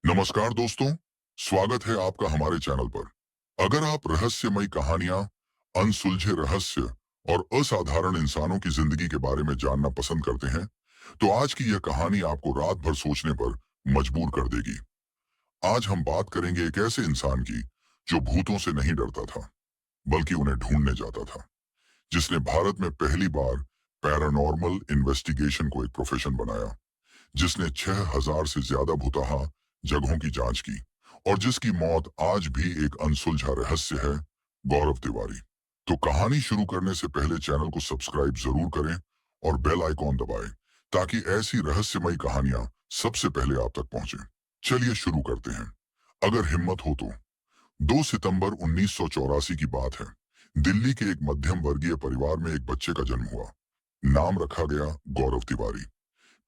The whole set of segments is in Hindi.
नमस्कार दोस्तों, स्वागत है आपका हमारे चैनल पर। अगर आप रहस्यमयी कहानियां, अनसुलझे रहस्य और असाधारण इंसानों की जिंदगी के बारे में जानना पसंद करते हैं, तो आज की यह कहानी आपको रात भर सोचने पर मजबूर कर देगी। आज हम बात करेंगे एक ऐसे इंसान की जो भूतों से नहीं डरता था, बल्कि उन्हें ढूंढने जाता था, जिसने भारत में पहली बार पैरानॉर्मल इन्वेस्टिगेशन को एक प्रोफेशन बनाया, जिसने 6000 से ज्यादा भुताहा जगहों की जांच की और जिसकी मौत आज भी एक अनसुलझा रहस्य है, गौरव तिवारी। तो कहानी शुरू करने से पहले चैनल को सब्सक्राइब जरूर करें और बेल आइकॉन दबाएं ताकि ऐसी रहस्यमयी कहानियां सबसे पहले आप तक पहुंचे। चलिए शुरू करते हैं, अगर हिम्मत हो तो। 2 सितंबर 1984 की बात है। दिल्ली के एक मध्यम वर्गीय परिवार में एक बच्चे का जन्म हुआ। नाम रखा गया गौरव तिवारी।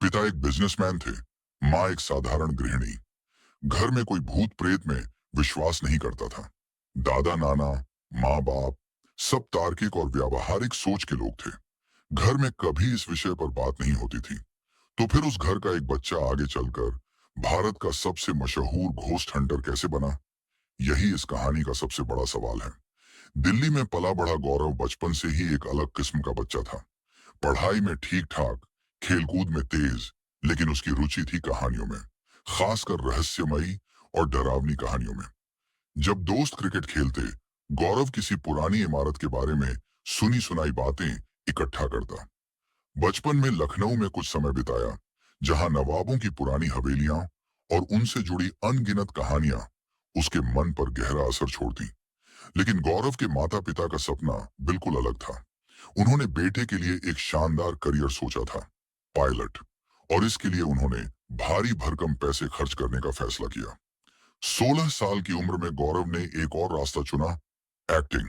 पिता एक बिजनेसमैन थे, माँ एक साधारण गृहिणी। घर में कोई भूत प्रेत में विश्वास नहीं करता था। दादा नाना, माँ बाप सब तार्किक और व्यावहारिक सोच के लोग थे। घर में कभी इस विषय पर बात नहीं होती थी। तो फिर उस घर का एक बच्चा आगे चलकर भारत का सबसे मशहूर घोस्ट हंटर कैसे बना? यही इस कहानी का सबसे बड़ा सवाल है। दिल्ली में पला बड़ा गौरव बचपन से ही एक अलग किस्म का बच्चा था। पढ़ाई में ठीक ठाक, खेलकूद में तेज, लेकिन उसकी रुचि थी कहानियों में, खासकर रहस्यमयी और डरावनी कहानियों में। जब दोस्त क्रिकेट खेलते, गौरव किसी पुरानी इमारत के बारे में सुनी सुनाई बातें इकट्ठा करता। बचपन में लखनऊ में कुछ समय बिताया, जहां नवाबों की पुरानी हवेलियां और उनसे जुड़ी अनगिनत कहानियां उसके मन पर गहरा असर छोड़ती। लेकिन गौरव के माता पिता का सपना बिल्कुल अलग था। उन्होंने बेटे के लिए एक शानदार करियर सोचा था, पायलट, और इसके लिए उन्होंने भारी भरकम पैसे खर्च करने का फैसला किया। 16 साल की उम्र में गौरव ने एक और रास्ता चुना, एक्टिंग।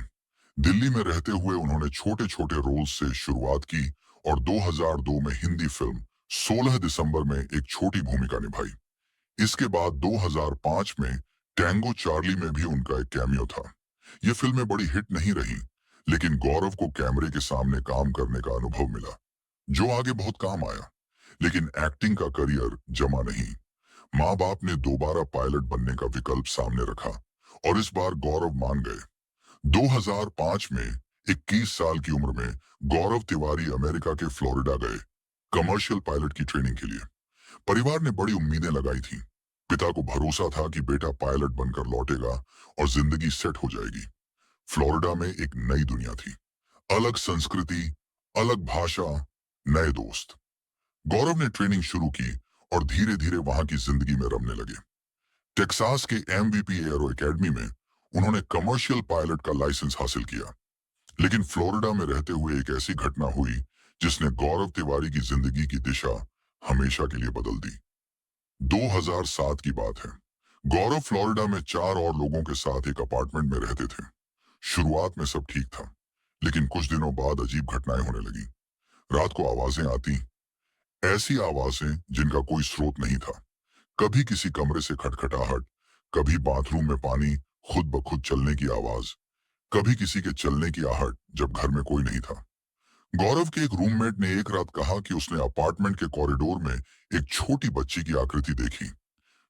दिल्ली में रहते हुए उन्होंने छोटे छोटे रोल्स से शुरुआत की और 2002 में हिंदी फिल्म 16 दिसंबर में एक छोटी भूमिका निभाई। इसके बाद 2005 में टैंगो चार्ली में भी उनका एक कैमियो था। ये फिल्में बड़ी हिट नहीं रही, लेकिन गौरव को कैमरे के सामने काम करने का अनुभव मिला, जो आगे बहुत काम आया। लेकिन एक्टिंग का करियर जमा नहीं। माँ बाप ने दोबारा पायलट बनने का विकल्प सामने रखा और इस बार गौरव मान गए। 2005 में 21 साल की उम्र में गौरव तिवारी अमेरिका के फ्लोरिडा गए, कमर्शियल पायलट की ट्रेनिंग के लिए। परिवार ने बड़ी उम्मीदें लगाई थी। पिता को भरोसा था कि बेटा पायलट बनकर लौटेगा और जिंदगी सेट हो जाएगी। फ्लोरिडा में एक नई दुनिया थी, अलग संस्कृति, अलग भाषा, नए दोस्त। गौरव ने ट्रेनिंग शुरू की और धीरे धीरे वहां की जिंदगी में रमने लगे। टेक्सास के एमवीपी एरो एकेडमी में उन्होंने कमर्शियल पायलट का लाइसेंस हासिल किया। लेकिन फ्लोरिडा में रहते हुए एक ऐसी घटना हुई जिसने गौरव तिवारी की जिंदगी की दिशा हमेशा के लिए बदल दी। 2007 की बात है। गौरव फ्लोरिडा में 4 और लोगों के साथ एक अपार्टमेंट में रहते थे। शुरुआत में सब ठीक था, लेकिन कुछ दिनों बाद अजीब घटनाएं होने लगी। रात को आवाजें आती, ऐसी आवाजें जिनका कोई स्रोत नहीं था। कभी किसी कमरे से खटखटाहट, कभी बाथरूम में पानी खुद ब खुद चलने की आवाज, कभी किसी के चलने की आहट जब घर में कोई नहीं था। गौरव के एक रूममेट ने एक रात कहा कि उसने अपार्टमेंट के कॉरिडोर में एक छोटी बच्ची की आकृति देखी,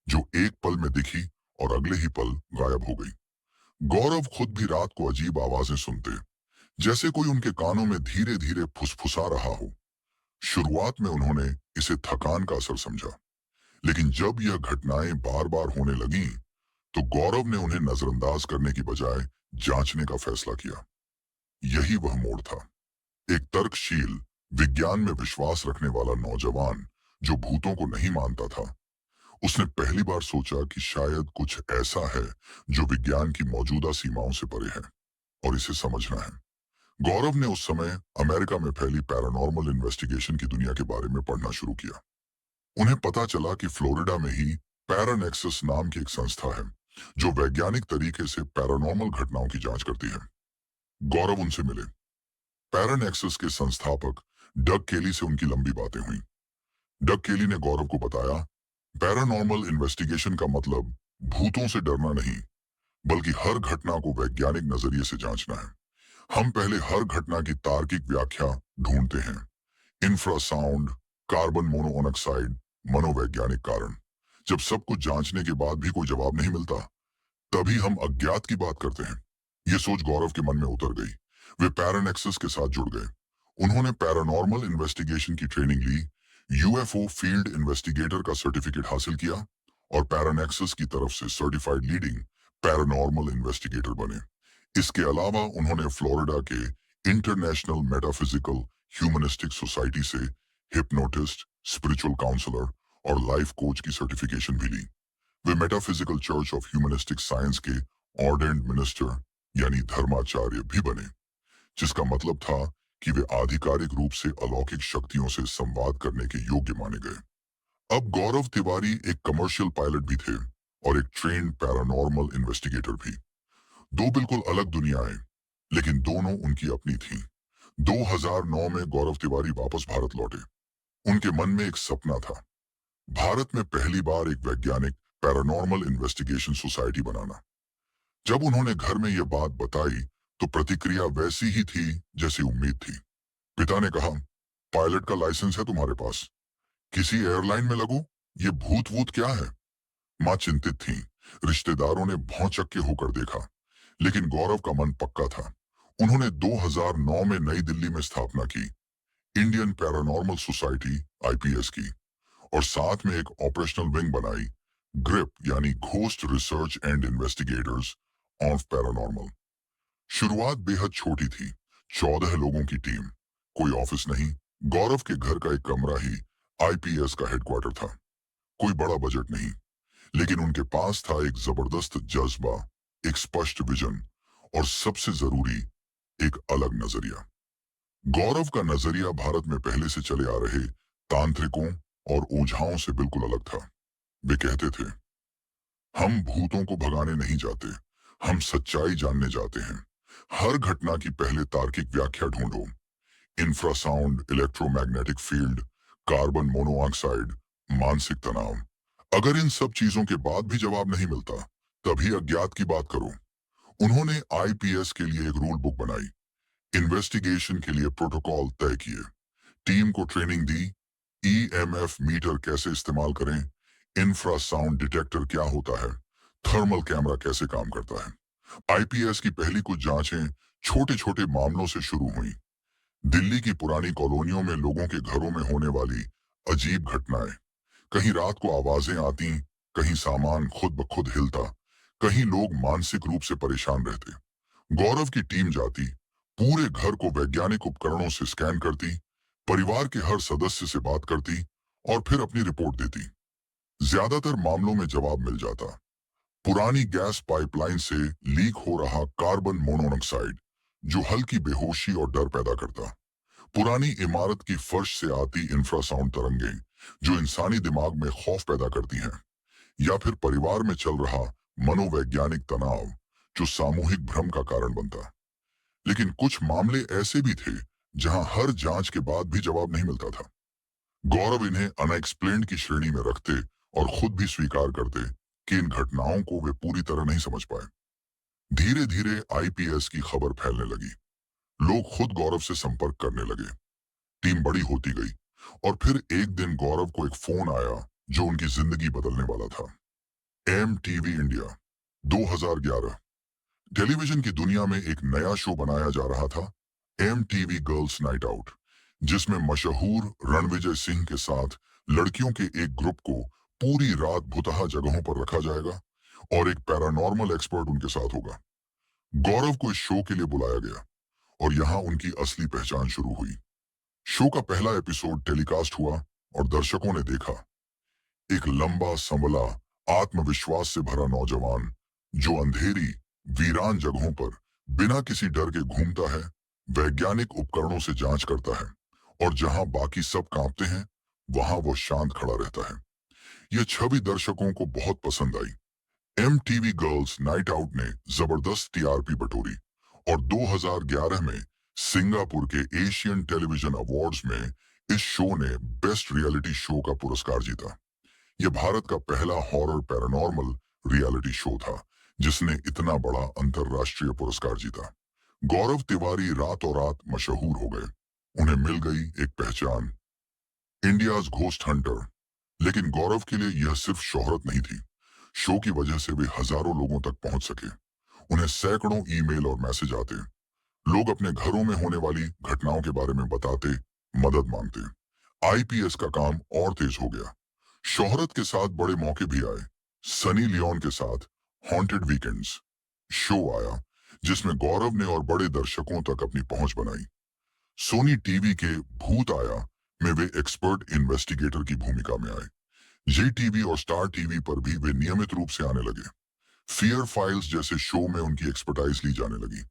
जो एक पल में दिखी और अगले ही पल गायब हो गई। गौरव खुद भी रात को अजीब आवाजें सुनते, जैसे कोई उनके कानों में धीरे धीरे फुसफुसा रहा हो। शुरुआत में उन्होंने इसे थकान का असर समझा, लेकिन जब यह घटनाएं बार बार होने लगीं, तो गौरव ने उन्हें नजरअंदाज करने की बजाय जांचने का फैसला किया। यही वह मोड़ था। एक तर्कशील, विज्ञान में विश्वास रखने वाला नौजवान जो भूतों को नहीं मानता था, उसने पहली बार सोचा कि शायद कुछ ऐसा है जो विज्ञान की मौजूदा सीमाओं से परे है और इसे समझना है। गौरव ने उस समय अमेरिका में फैली पैरानॉर्मल इन्वेस्टिगेशन की दुनिया के बारे में पढ़ना शुरू किया। उन्हें पता चला कि फ्लोरिडा में ही पैरानेक्सस नाम की एक संस्था है, जो वैज्ञानिक तरीके से पैरानॉर्मल घटनाओं की जांच करती है। गौरव उनसे मिले। पैरानेक्सस के संस्थापक डग केली से उनकी लंबी बातें हुई। डग केली ने गौरव को बताया, पैरानॉर्मल इन्वेस्टिगेशन का मतलब भूतों से डरना नहीं, बल्कि हर घटना को वैज्ञानिक नजरिए से जांचना है। हम पहले हर घटना की तार्किक व्याख्या ढूंढते हैं, इंफ्रासाउंड, कार्बन मोनोऑक्साइड, मनोवैज्ञानिक कारण। जब सब कुछ जांचने के बाद भी कोई जवाब नहीं मिलता, तभी हम अज्ञात की बात करते हैं। ये सोच गौरव के मन में उतर गई। वे पैरानैक्सिस के साथ जुड़ गए। उन्होंने पैरानॉर्मल इन्वेस्टिगेशन की ट्रेनिंग ली, यूएफओ फील्ड इन्वेस्टिगेटर का सर्टिफिकेट हासिल किया और पैरानैक्सिस की तरफ से सर्टिफाइड लीडिंग पैरानॉर्मल इन्वेस्टिगेटर बने। इसके अलावा उन्होंने फ्लोरिडा के इंटरनेशनल मेटाफिजिकल ह्यूमनिस्टिक सोसाइटी से हिप्नोटिस्ट, स्पिरिचुअल काउंसलर और लाइफ कोच की सर्टिफिकेशन भी ली। वे metaphysical church of humanistic science के ऑर्डेंड मिनिस्टर यानी धर्माचार्य भी बने, जिसका मतलब था कि वे आधिकारिक रूप से अलौकिक शक्तियों से संवाद करने के योग्य माने गए। अब गौरव तिवारी एक कमर्शियल पायलट भी थे और एक ट्रेन्ड पैरानॉर्मल इन्वेस्टिगेटर भी। दो बिल्कुल अलग दुनियाएं, लेकिन दोनों उनकी अपनी थीं। 2009 में गौरव तिवारी वापस भारत लौटे। उनके मन में एक सपना था, भारत में पहली बार एक वैज्ञानिक पैरानॉर्मल इन्वेस्टिगेशन सोसाइटी बनाना। जब उन्होंने घर में यह बात बताई, तो प्रतिक्रिया वैसी ही थी जैसी उम्मीद थी। पिता ने कहा, पायलट का लाइसेंस है तुम्हारे पास, किसी एयरलाइन में लगो, ये भूत वूत क्या है? मां चिंतित थी। रिश्तेदारों ने भौचक्के होकर देखा, लेकिन गौरव का मन पक्का था। उन्होंने 2009 में नई दिल्ली में स्थापना की, इंडियन पैरानॉर्मल सोसाइटी आईपीएस की, और साथ में एक ऑपरेशनल विंग बनाई, ग्रिप यानी ghost research and investigators of paranormal. शुरुआत बेहद छोटी थी, 14 लोगों की टीम, कोई ऑफिस नहीं। गौरव के घर का एक कमरा ही आईपीएस का हेडक्वार्टर था। कोई बड़ा बजट नहीं, लेकिन उनके पास था एक जबरदस्त जज्बा, एक स्पष्ट विजन और सबसे जरूरी, एक अलग नजरिया। गौरव का नजरिया भारत में पहले से चले आ रहे तांत्रिकों और ओझाओं से बिल्कुल अलग था। वे कहते थे, हम भूतों को भगाने नहीं जाते, हम सच्चाई जानने जाते हैं। हर घटना की पहले तार्किक व्याख्या ढूंढो, infrasound, electromagnetic field, carbon monoxide, मानसिक तनाव। अगर इन सब चीजों के बाद भी जवाब नहीं मिलता, तभी अज्ञात की बात करो। उन्होंने आईपीएस के लिए एक रूल बुक बनाई, इन्वेस्टिगेशन के लिए प्रोटोकॉल तय किए, टीम को ट्रेनिंग दी, ईएमएफ मीटर कैसे इस्तेमाल करें, इंफ्रासाउंड डिटेक्टर क्या होता है, थर्मल कैमरा कैसे काम करता है। आईपीएस की पहली कुछ जांचें छोटे छोटे मामलों से शुरू हुई। दिल्ली की पुरानी कॉलोनियों में लोगों के घरों में होने वाली अजीब घटनाएं, कहीं रात को आवाजें आती, कहीं सामान खुद ब खुद हिलता, कहीं लोग मानसिक रूप से परेशान रहते। गौरव की टीम जाती, पूरे घर को वैज्ञानिक उपकरणों से स्कैन करती, परिवार के हर सदस्य से बात करती और फिर अपनी रिपोर्ट देती। ज्यादातर मामलों में जवाब मिल जाता, पुरानी गैस पाइपलाइन से लीक हो रहा कार्बन मोनोऑक्साइड, जो हल्की बेहोशी और डर पैदा करता। पुरानी इमारत की फर्श से आती इंफ्रासाउंड तरंगें, जो इंसानी दिमाग में खौफ पैदा करती हैं। या फिर परिवार में चल रहा मनोवैज्ञानिक तनाव, जो सामूहिक भ्रम का कारण बनता। लेकिन कुछ मामले ऐसे भी थे जहां हर जांच के बाद भी जवाब नहीं मिलता था। गौरव इन्हें अनएक्सप्लेन्ड की श्रेणी में रखते और खुद भी स्वीकार करते कि इन घटनाओं को वे पूरी तरह नहीं समझ पाए। धीरे धीरे आईपीएस की खबर फैलने लगी, लोग खुद गौरव से संपर्क करने लगे, टीम बड़ी होती गई और फिर एक दिन गौरव को एक फोन आया जो उनकी जिंदगी बदलने वाला था। एमटीवी इंडिया 2011, टेलीविजन की दुनिया में एक नया शो बनाया जा रहा था, एमटीवी गर्ल्स नाइट आउट, जिसमें मशहूर रणविजय सिंह के साथ लड़कियों के एक ग्रुप को पूरी रात भुतहा जगहों पर रखा जाएगा और एक पैरानॉर्मल एक्सपर्ट उनके साथ होगा। गौरव को इस शो के लिए बुलाया गया और यहां उनकी असली पहचान शुरू हुई। शो का पहला एपिसोड टेलीकास्ट हुआ और दर्शकों ने देखा एक लंबा संवला, आत्मविश्वास से भरा नौजवान, जो अंधेरी वीरान जगहों पर बिना किसी डर के घूमता है, वैज्ञानिक उपकरणों से जांच करता है और जहां बाकी सब कांपते हैं, वहां वो शांत खड़ा रहता है। यह छवि दर्शकों को बहुत पसंद आई। एमटीवी गर्ल्स नाइट आउट ने जबरदस्त टीआरपी बटोरी और 2011 में सिंगापुर के एशियन टेलीविजन अवार्ड्स में इस शो ने बेस्ट रियलिटी शो का पुरस्कार जीता। यह भारत का पहला हॉरर पैरानॉर्मल रियलिटी शो था जिसने इतना बड़ा अंतरराष्ट्रीय पुरस्कार जीता। गौरव तिवारी रातों रात मशहूर हो गए। उन्हें मिल गई एक पहचान, इंडियाज घोस्ट हंटर, लेकिन गौरव के लिए यह सिर्फ शोहरत नहीं थी। शो की वजह से वे हजारों लोगों तक पहुंच सके। उन्हें सैकड़ों ईमेल और मैसेज आते। लोग अपने घरों में होने वाली घटनाओं के बारे में बताते, मदद मांगते। आईपीएस का काम और तेज हो गया। शोहरत के साथ बड़े मौके भी आए। सनी लियोन के साथ हॉन्टेड वीकेंड्स शो आया, जिसमें गौरव ने और बड़े दर्शकों तक अपनी पहुंच बनाई। सोनी टीवी के भूत आया में वे एक्सपर्ट इन्वेस्टिगेटर की भूमिका में आए। जी टीवी और स्टार टीवी पर भी वे नियमित रूप से आने लगे। फियर फाइल्स जैसे शो में उनकी एक्सपर्टाइज ली जाने लगी।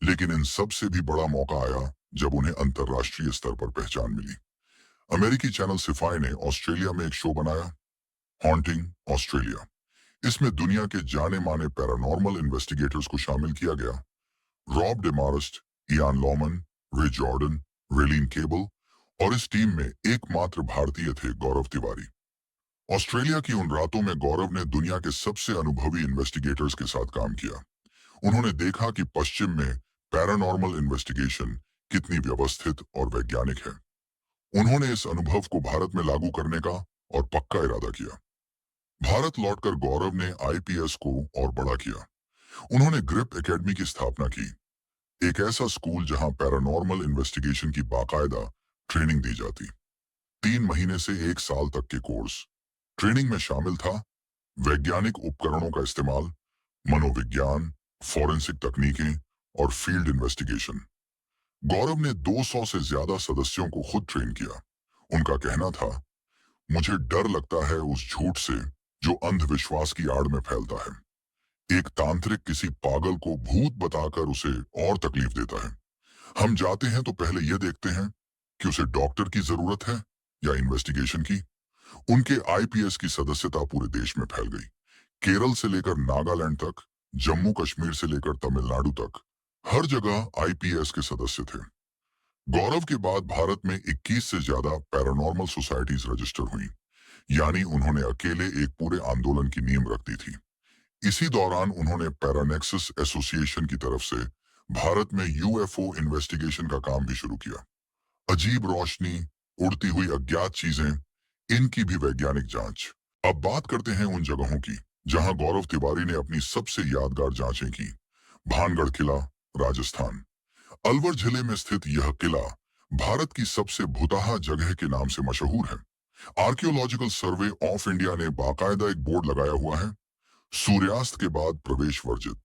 लेकिन इन सब से भी बड़ा मौका आया जब उन्हें अंतर्राष्ट्रीय स्तर पर पहचान मिली। अमेरिकी चैनल सिफाई ने ऑस्ट्रेलिया में एक शो बनाया, हॉन्टिंग ऑस्ट्रेलिया। इसमें दुनिया के जाने माने पैरानॉर्मल इन्वेस्टिगेटर्स को शामिल किया गया। रॉब डेमारिस्ट, इयान लॉमन, रे जॉर्डन, रेलीन केबल और इस टीम में एकमात्र भारतीय थे गौरव तिवारी। ऑस्ट्रेलिया की उन रातों में गौरव ने दुनिया के सबसे अनुभवी इन्वेस्टिगेटर्स के साथ काम किया। उन्होंने देखा कि पश्चिम में पैरानॉर्मल इन्वेस्टिगेशन कितनी व्यवस्थित और वैज्ञानिक है। उन्होंने इस अनुभव को भारत में लागू करने का और पक्का इरादा किया। भारत लौटकर गौरव ने आईपीएस को और बड़ा किया। उन्होंने ग्रिप एकेडमी की स्थापना की, एक ऐसा स्कूल जहां पैरानॉर्मल इन्वेस्टिगेशन की बाकायदा ट्रेनिंग दी जाती। 3 महीने से 1 साल तक के कोर्स। ट्रेनिंग में शामिल था वैज्ञानिक उपकरणों का इस्तेमाल, मनोविज्ञान, फॉरेंसिक तकनीकें और फील्ड इन्वेस्टिगेशन। गौरव ने 200 से ज्यादा सदस्यों को खुद ट्रेन किया। उनका कहना था, मुझे डर लगता है उस झूठ से जो अंधविश्वास की आड़ में फैलता है। एक तांत्रिक किसी पागल को भूत बताकर उसे और तकलीफ देता है। हम जाते हैं तो पहले यह देखते हैं कि उसे डॉक्टर की जरूरत है या इन्वेस्टिगेशन की। उनके आईपीएस की सदस्यता पूरे देश में फैल गई। केरल से लेकर नागालैंड तक, जम्मू कश्मीर से लेकर तमिलनाडु तक, हर जगह आईपीएस के सदस्य थे। गौरव के बाद भारत में 21 से ज्यादा पैरानॉर्मल सोसाइटीज रजिस्टर हुई, यानी उन्होंने अकेले एक पूरे आंदोलन की नींव रख दी थी। इसी दौरान उन्होंने पैरानेक्सस एसोसिएशन की तरफ से भारत में यूएफओ इन्वेस्टिगेशन का काम भी शुरू किया। अजीब रोशनी, उड़ती हुई अज्ञात चीजें, इनकी भी वैज्ञानिक जांच। अब बात करते हैं उन जगहों की जहां गौरव तिवारी ने अपनी सबसे यादगार जांचें की। भानगढ़ किला, राजस्थान। अलवर जिले में स्थित यह किला भारत की सबसे भुताहा जगह के नाम से मशहूर है। आर्कियोलॉजिकल सर्वे ऑफ इंडिया ने बाकायदा एक बोर्ड लगाया हुआ है, सूर्यास्त के बाद प्रवेश वर्जित।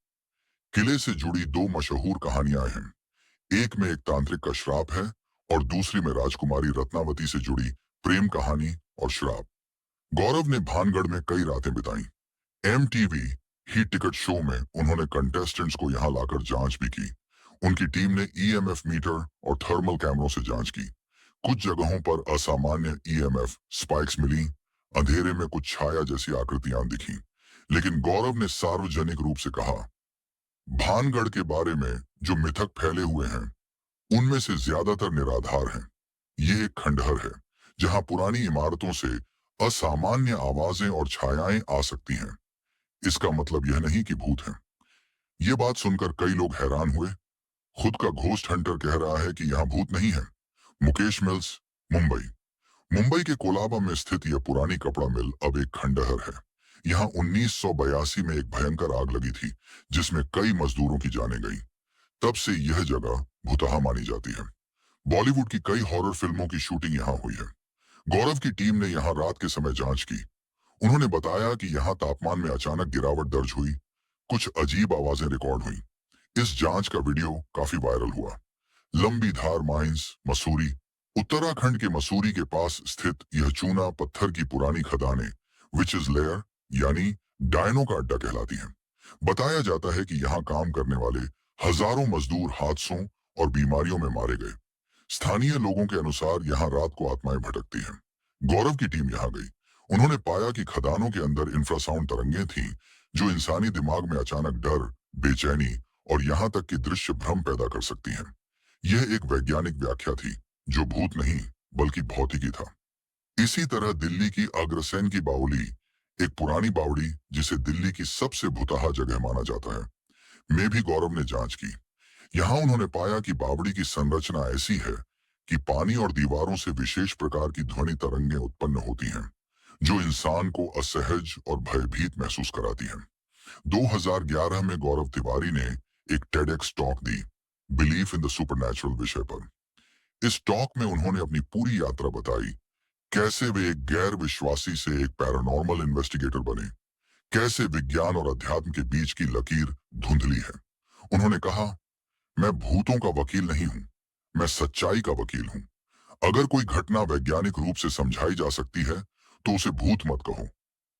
किले से जुड़ी 2 मशहूर कहानियां हैं। एक में एक तांत्रिक का श्राप है और दूसरी में राजकुमारी रत्नावती से जुड़ी प्रेम कहानी और श्राप। गौरव ने भानगढ़ में कई रातें बिताई। एमटीवी ही टिकट शो में उन्होंने कंटेस्टेंट्स को यहां लाकर जांच भी की। उनकी टीम ने ईएमएफ मीटर और थर्मल कैमरों से जांच की। कुछ जगहों पर असामान्य ईएमएफ स्पाइक्स मिली, अंधेरे में कुछ छाया जैसी आकृतियां दिखी। लेकिन गौरव ने सार्वजनिक रूप से कहा, भानगढ़ के बारे में जो मिथक फैले हुए हैं उनमें से ज्यादातर निराधार हैं। ये एक खंडहर है जहां पुरानी इमारतों से असामान्य आवाजें और छायाएं आ सकती हैं। इसका मतलब यह नहीं कि भूत हैं। ये बात सुनकर कई लोग हैरान हुए। खुद का घोस्ट हंटर कह रहा है कि यहाँ भूत नहीं है। मुकेश मिल्स, मुंबई। मुंबई के कोलाबा में स्थित यह पुरानी कपड़ा मिल अब एक खंडहर है। यहाँ 1982 में एक भयंकर आग लगी थी जिसमें कई मजदूरों की जानें गईं। तब से यह जगह भुतहा मानी जाती है। बॉलीवुड की कई हॉरर फिल्मों की शूटिंग यहाँ हुई है। गौरव की टीम ने यहाँ रात के समय जांच की। उन्होंने बताया कि यहाँ तापमान में अचानक गिरावट दर्ज हुई, कुछ अजीब आवाजें रिकॉर्ड हुई। इस जांच का वीडियो काफी वायरल हुआ। लंबी धार माइंस, मसूरी। उत्तराखंड के मसूरी के पास स्थित यह चूना पत्थर की पुरानी खदानें विचेस लेयर यानी डायनो का अड्डा कहलाती हैं। बताया जाता है कि यहाँ काम करने वाले हजारों मजदूर हादसों और बीमारियों में मारे गए। स्थानीय लोगों के अनुसार यहाँ रात को आत्माएं भटकती हैं। गौरव की टीम यहाँ गई। उन्होंने पाया कि खदानों के अंदर इंफ्रासाउंड तरंगें थीं जो इंसानी दिमाग में अचानक डर, बेचैनी और यहाँ तक कि दृश्य भ्रम पैदा कर सकती हैं। यह एक वैज्ञानिक व्याख्या थी जो भूत नहीं बल्कि भौतिकी था। इसी तरह दिल्ली की अग्रसेन की बावली, एक पुरानी बावड़ी जिसे दिल्ली की सबसे भुतहा जगह माना जाता है, में भी गौरव ने जांच की। यहाँ उन्होंने पाया कि बावड़ी की संरचना ऐसी है कि पानी और दीवारों से विशेष प्रकार की ध्वनि तरंगें उत्पन्न होती हैं। जो इंसान को असहज और भयभीत महसूस कराती है। 2011 में गौरव तिवारी ने एक TEDx talk the, belief in the supernatural विषय पर। इस टॉक में उन्होंने अपनी पूरी यात्रा बताई, कैसे वे एक गैर विश्वासी से एक पैरानॉर्मल इन्वेस्टिगेटर बने, कैसे विज्ञान और अध्यात्म के बीच की लकीर धुंधली है। उन्होंने कहा, मैं भूतों का वकील नहीं हूं, मैं सच्चाई का वकील हूं। अगर कोई घटना वैज्ञानिक रूप से समझाई जा सकती है तो उसे भूत मत कहो,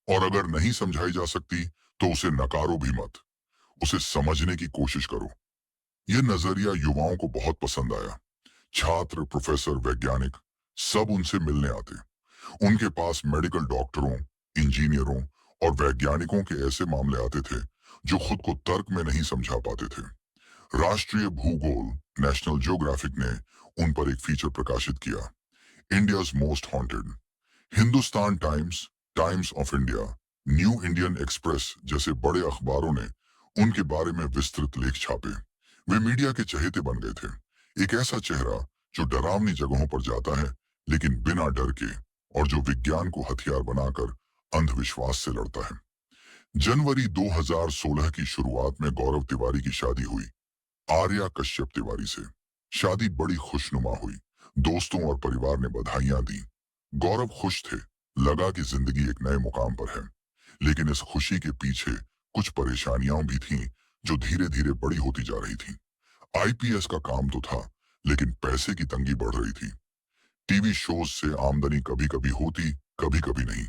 और अगर नहीं समझाई जा सकती तो उसे नकारो भी मत, उसे समझने की कोशिश करो। यह नजरिया युवाओं को बहुत पसंद आया। छात्र, प्रोफेसर, वैज्ञानिक सब उनसे मिलने आते। उनके पास मेडिकल डॉक्टरों, इंजीनियरों और वैज्ञानिकों के ऐसे मामले आते थे जो खुद को तर्क में नहीं समझा पाते थे। राष्ट्रीय भूगोल नेशनल ज्योग्राफिक ने उन पर एक फीचर प्रकाशित किया, India's most haunted. Hindustan times, times of India, new Indian express जैसे बड़े अखबारों ने उनके बारे में विस्तृत लेख छापे। वे मीडिया के चहेते बन गए थे, एक ऐसा चेहरा जो डरावनी जगहों पर जाता है लेकिन बिना डर के, और जो विज्ञान को हथियार बनाकर अंधविश्वास से लड़ता है। जनवरी 2016 की शुरुआत में गौरव तिवारी की शादी हुई आर्या कश्यप तिवारी से। शादी बड़ी खुशनुमा हुई, दोस्तों और परिवार ने बधाइयां दी। गौरव खुश थे, लगा कि जिंदगी एक नए मुकाम पर है। लेकिन इस खुशी के पीछे कुछ परेशानियां भी थीं जो धीरे धीरे बड़ी होती जा रही थीं। आईपीएस का काम तो था, लेकिन पैसे की तंगी बढ़ रही थी। टीवी शोज से आमदनी कभी कभी होती, कभी कभी नहीं।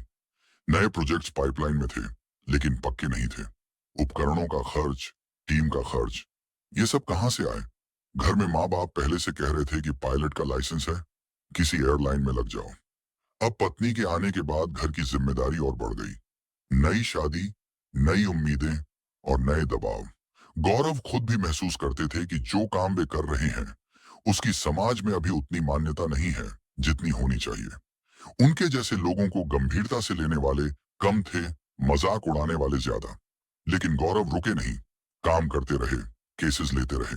नए प्रोजेक्ट्स पाइपलाइन में थे, लेकिन पक्के नहीं थे। उपकरणों का खर्च, टीम का खर्च, ये सब कहां से आए? घर में माँ बाप पहले से कह रहे थे कि पायलट का लाइसेंस है, किसी एयरलाइन में लग जाओ। अब पत्नी के आने के बाद घर की जिम्मेदारी और बढ़ गई। नई शादी, नई उम्मीदें और नए दबाव। गौरव खुद भी महसूस करते थे कि जो काम वे कर रहे हैं उसकी समाज में अभी उतनी मान्यता नहीं है जितनी होनी चाहिए। उनके जैसे लोगों को गंभीरता से लेने वाले कम थे, मजाक उड़ाने वाले ज्यादा। लेकिन गौरव रुके नहीं, काम करते रहे, केसेस लेते रहे।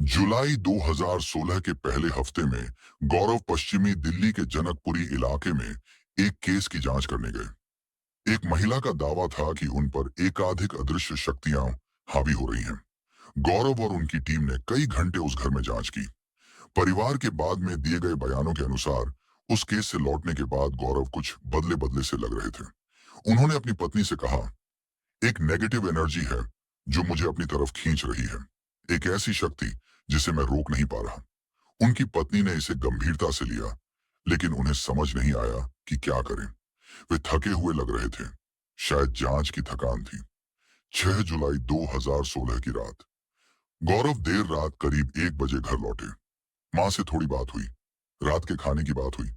जुलाई 2016 के पहले हफ्ते में गौरव पश्चिमी दिल्ली के जनकपुरी इलाके में एक केस की जांच करने गए। एक महिला का दावा था कि उन पर एकाधिक अदृश्य शक्तियां हावी हो रही हैं। गौरव और उनकी टीम ने कई घंटे उस घर में जांच की। परिवार के बाद में दिए गए बयानों के अनुसार उस केस से लौटने के बाद गौरव कुछ बदले बदले से लग रहे थे। उन्होंने अपनी पत्नी से कहा, एक नेगेटिव एनर्जी है जो मुझे अपनी तरफ खींच रही है, एक ऐसी शक्ति जिसे मैं रोक नहीं पा रहा। उनकी पत्नी ने इसे गंभीरता से लिया, लेकिन उन्हें समझ नहीं आया कि क्या करें। वे थके हुए लग रहे थे, शायद जांच की थकान थी। 6 जुलाई 2016 की रात, गौरव देर रात करीब 1 बजे घर लौटे। माँ से थोड़ी बात हुई, रात के खाने की बात हुई।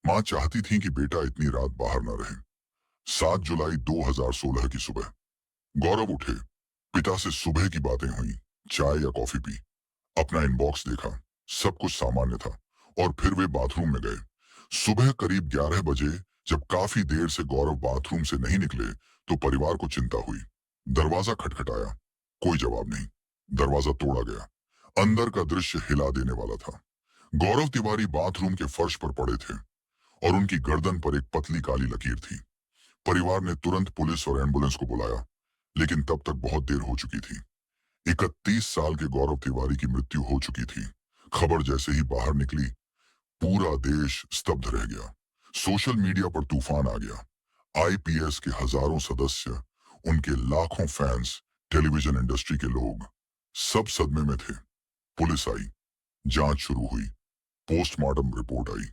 माँ चाहती थी कि बेटा इतनी रात बाहर न रहे। 7 जुलाई 2016 की सुबह, गौरव उठे, पिता से सुबह की बातें हुई, चाय या कॉफी पी, अपना इनबॉक्स देखा, सब कुछ सामान्य था, और फिर वे बाथरूम में गए। सुबह करीब 11 बजे जब काफी देर से गौरव बाथरूम से नहीं निकले तो परिवार को चिंता हुई। दरवाजा खटखटाया, कोई जवाब नहीं। दरवाजा तोड़ा गया, अंदर का दृश्य हिला देने वाला था। गौरव तिवारी बाथरूम के फर्श पर पड़े थे और उनकी गर्दन पर एक पतली काली लकीर थी। परिवार ने तुरंत पुलिस और एम्बुलेंस को बुलाया, लेकिन तब तक बहुत देर हो चुकी थी। 31 साल के गौरव तिवारी की मृत्यु हो चुकी थी। खबर जैसे ही बाहर निकली, पूरा देश स्तब्ध रह गया। सोशल मीडिया पर तूफान आ गया। आईपीएस के हजारों सदस्य, उनके लाखों फैंस, टेलीविजन इंडस्ट्री के लोग, सब सदमे में थे। पुलिस आई, जांच शुरू हुई, पोस्टमार्टम रिपोर्ट आई।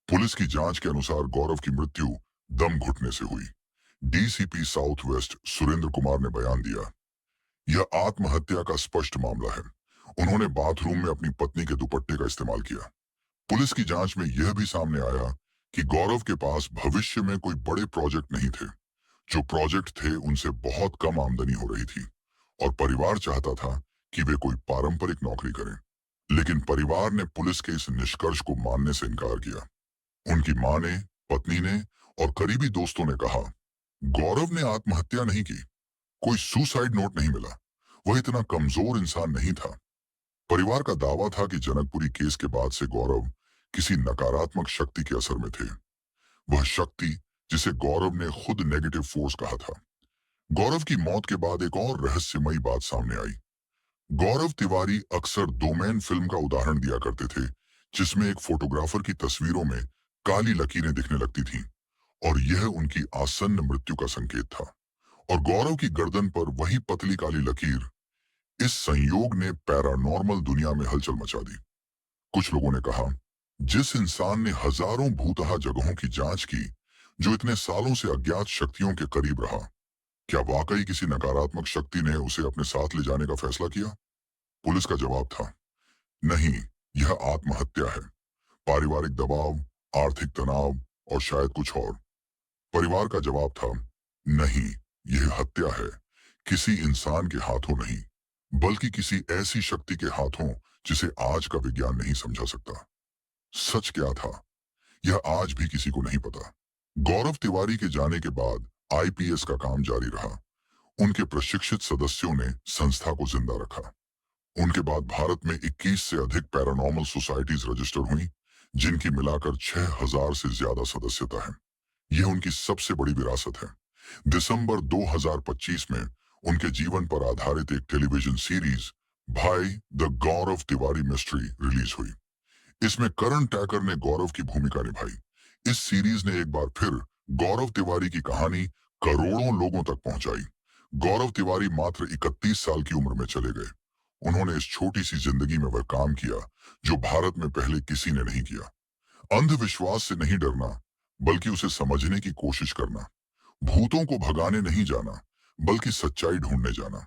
पुलिस की जांच के अनुसार गौरव की मृत्यु दम घुटने से हुई। DCP south west Surendra Kumar ने बयान दिया, यह आत्महत्या का स्पष्ट मामला है। उन्होंने बाथरूम में अपनी पत्नी के दुपट्टे का इस्तेमाल किया। पुलिस की जांच में यह भी सामने आया कि गौरव के पास भविष्य में कोई बड़े प्रोजेक्ट नहीं थे। जो प्रोजेक्ट थे उनसे बहुत कम आमदनी हो रही थी, और परिवार चाहता था कि वे कोई पारंपरिक नौकरी करें। लेकिन परिवार ने पुलिस के इस निष्कर्ष को मानने से इनकार किया। उनकी मां ने, पत्नी ने और करीबी दोस्तों ने कहा, गौरव ने आत्महत्या नहीं की, कोई सुसाइड नोट नहीं मिला, वह इतना कमजोर इंसान नहीं था। परिवार का दावा था कि जनकपुरी केस के बाद से गौरव किसी नकारात्मक शक्ति के असर में थे। वह शक्ति जिसे गौरव ने खुद नेगेटिव फोर्स कहा था। गौरव की मौत के बाद एक और रहस्यमयी बात सामने आई। गौरव तिवारी अक्सर डोमेन फिल्म का उदाहरण दिया करते थे, जिसमें एक फोटोग्राफर की तस्वीरों में काली लकीरें दिखने लगती थीं और यह उनकी आसन्न मृत्यु का संकेत था। और गौरव की गर्दन पर वही पतली काली लकीर, इस संयोग ने पैरानॉर्मल दुनिया में हलचल मचा दी। कुछ लोगों ने कहा, जिस इंसान ने हजारों भूतहा जगहों की जांच की, जो इतने सालों से अज्ञात शक्तियों के करीब रहा, क्या वाकई किसी नकारात्मक शक्ति ने उसे अपने साथ ले जाने का फैसला किया? पुलिस का जवाब था, नहीं, यह आत्महत्या है। पारिवारिक दबाव, आर्थिक तनाव और शायद कुछ और। परिवार का जवाब था, नहीं, यह हत्या है, किसी इंसान के हाथों नहीं, बल्कि किसी ऐसी शक्ति के हाथों जिसे आज का विज्ञान नहीं समझा सकता। सच क्या था, यह आज भी किसी को नहीं पता। गौरव तिवारी के जाने के बाद आईपीएस का काम जारी रहा। उनके प्रशिक्षित सदस्यों ने संस्था को जिंदा रखा। उनके बाद भारत में 21 से अधिक पैरानॉर्मल सोसाइटीज रजिस्टर हुई, जिनकी मिलाकर 6000 से ज्यादा सदस्यता है। यह उनकी सबसे बड़ी विरासत है। दिसंबर 2025 में उनके जीवन पर आधारित एक टेलीविजन सीरीज भाई the Gaurav Tiwari mystery release हुई। इसमें करण टैकर ने गौरव की भूमिका निभाई। इस सीरीज ने एक बार फिर गौरव तिवारी की कहानी करोड़ों लोगों तक पहुंचाई। गौरव तिवारी मात्र 31 साल की उम्र में चले गए। उन्होंने इस छोटी सी जिंदगी में वह काम किया जो भारत में पहले किसी ने नहीं किया। अंधविश्वास से नहीं डरना, बल्कि उसे समझने की कोशिश करना। भूतों को भगाने नहीं जाना, बल्कि सच्चाई ढूंढने जाना।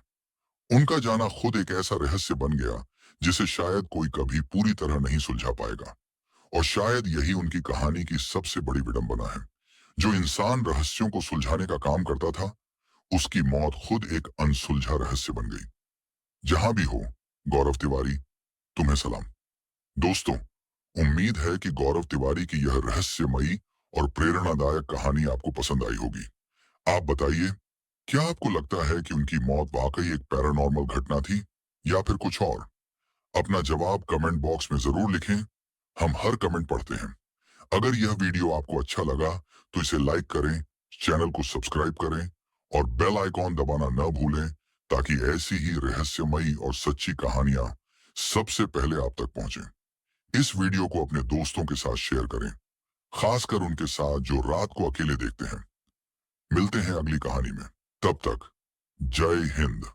उनका जाना खुद एक ऐसा रहस्य बन गया जिसे शायद कोई कभी पूरी तरह नहीं सुलझा पाएगा। और शायद यही उनकी कहानी की सबसे बड़ी विडंबना है। जो इंसान रहस्यों को सुलझाने का काम करता था, उसकी मौत खुद एक अनसुलझा रहस्य बन गई। जहां भी हो, गौरव तिवारी, तुम्हें सलाम। दोस्तों, उम्मीद है कि गौरव तिवारी की यह रहस्यमयी और प्रेरणादायक कहानी आपको पसंद आई होगी। आप बताइए, क्या आपको लगता है कि उनकी मौत वाकई एक पैरानॉर्मल घटना थी या फिर कुछ और? अपना जवाब कमेंट बॉक्स में जरूर लिखें। हम हर कमेंट पढ़ते हैं। अगर यह वीडियो आपको अच्छा लगा तो इसे लाइक करें, चैनल को सब्सक्राइब करें और बेल आइकॉन दबाना न भूलें, ताकि ऐसी ही रहस्यमयी और सच्ची कहानियां सबसे पहले आप तक पहुंचें। इस वीडियो को अपने दोस्तों के साथ शेयर करें, खासकर उनके साथ जो रात को अकेले देखते हैं। मिलते हैं अगली कहानी में। तब तक जय हिंद।